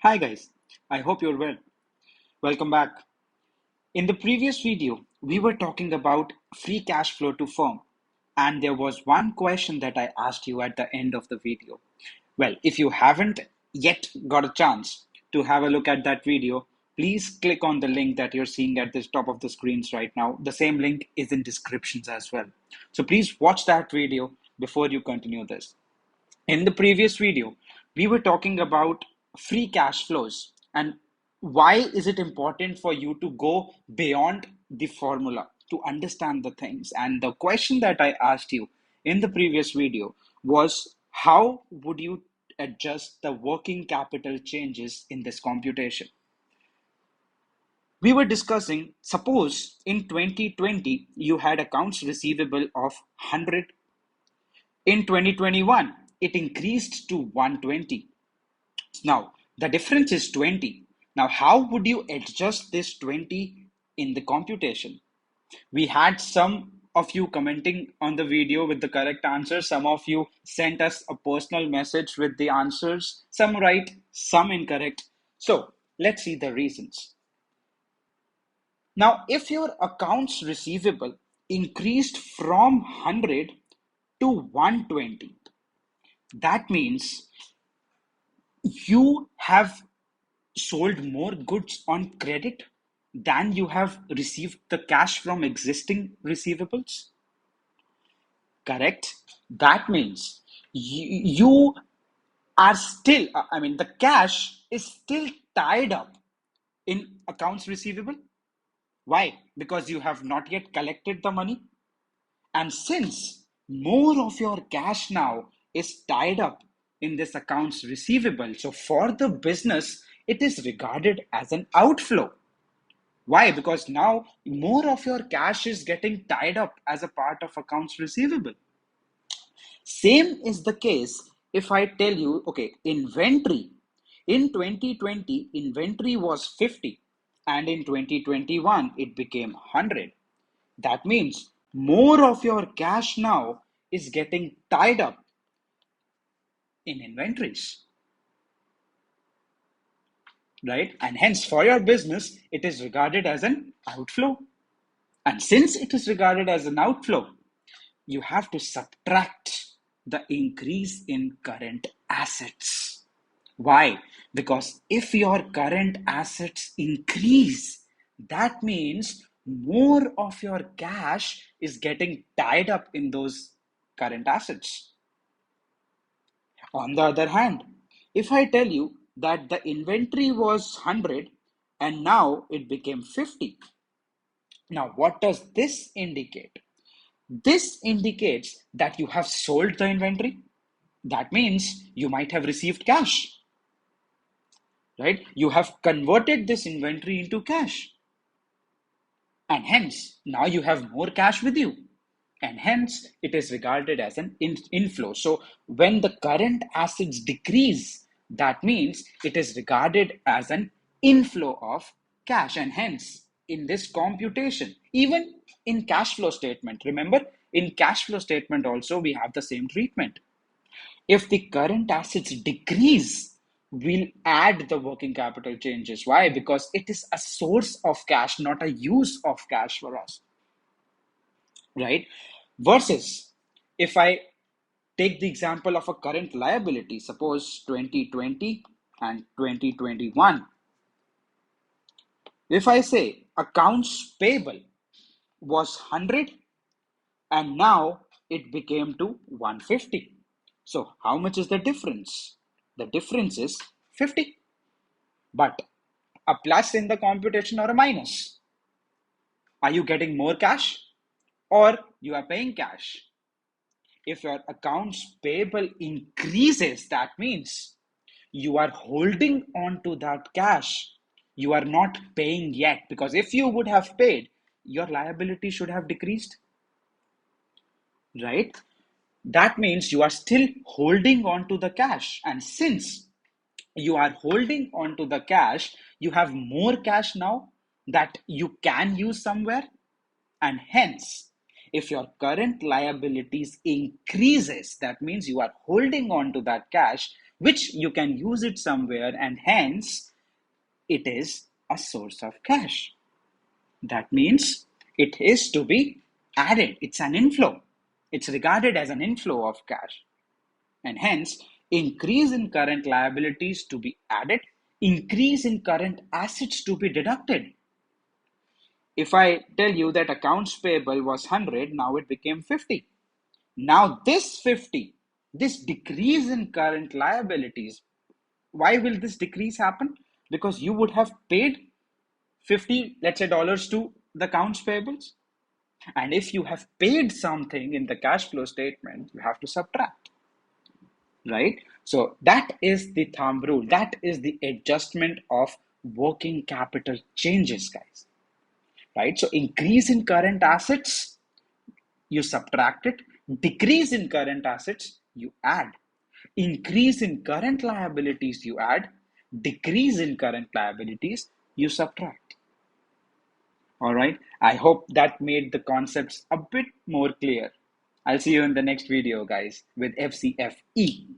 Hi guys, I hope you're well. Welcome back. In the previous video, we were talking about free cash flow to firm, and there was one question that I asked you at the end of the video. Well, if you haven't yet got a chance to have a look at that video, please click on the link that you're seeing at the top of the screens right now. The same link is in descriptions as well. So please watch that video before you continue this. In the previous video, we were talking about free cash flows and why is it important for you to go beyond the formula to understand the things. And the question that I asked you in the previous video was how would you adjust the working capital changes in this computation? We were discussing, suppose in 2020 you had accounts receivable of 100. In 2021, it increased to 120. Now, the difference is 20. Now, how would you adjust this 20 in the computation? We had some of you commenting on the video with the correct answers. Some of you sent us a personal message with the answers. Some right, some incorrect. So, let's see the reasons. Now, if your accounts receivable increased from 100 to 120, that means you have sold more goods on credit than you have received the cash from existing receivables. Correct? That means you are still, the cash is still tied up in accounts receivable. Why? Because you have not yet collected the money. And since more of your cash now is tied up in this accounts receivable, so for the business, it is regarded as an outflow. Why? Because now more of your cash is getting tied up as a part of accounts receivable. Same is the case if I tell you, okay, inventory. In 2020, inventory was 50, and in 2021, it became 100. That means more of your cash now is getting tied up in inventories, right? And hence, for your business, it is regarded as an outflow. And since it is regarded as an outflow, you have to subtract the increase in current assets. Why? Because if your current assets increase, that means more of your cash is getting tied up in those current assets. On the other hand, if I tell you that the inventory was 100 and now it became 50, now what does this indicate? This indicates that you have sold the inventory. That means you might have received cash, right? You have converted this inventory into cash. And hence, now you have more cash with you. And hence, it is regarded as an inflow. So, when the current assets decrease, that means it is regarded as an inflow of cash. And hence, in this computation, even in cash flow statement, remember, in cash flow statement also, we have the same treatment. If the current assets decrease, we'll add the working capital changes. Why? Because it is a source of cash, not a use of cash for us, right? Versus if I take the example of a current liability, suppose 2020 and 2021. If I say accounts payable was 100 and now it became to 150. So how much is the difference? The difference is 50. But a plus in the computation or a minus? Are you getting more cash or you are paying cash? If your accounts payable increases, that means you are holding on to that cash. You are not paying yet, because if you would have paid, your liability should have decreased, right? That means you are still holding on to the cash. And since you are holding on to the cash, you have more cash now that you can use somewhere. And hence, if your current liabilities increases, that means you are holding on to that cash, which you can use it somewhere, and hence it is a source of cash. That means it is to be added. It's an inflow. It's regarded as an inflow of cash. And hence, increase in current liabilities to be added, increase in current assets to be deducted. If I tell you that accounts payable was 100, now it became 50. Now this 50, this decrease in current liabilities, why will this decrease happen? Because you would have paid 50, let's say, dollars to the accounts payables. And if you have paid something in the cash flow statement, you have to subtract, right? So that is the thumb rule. That is the adjustment of working capital changes, guys, right? So increase in current assets, you subtract it. Decrease in current assets, you add. Increase in current liabilities, you add. Decrease in current liabilities, you subtract. All right. I hope that made the concepts a bit more clear. I'll see you in the next video, guys, with FCFE.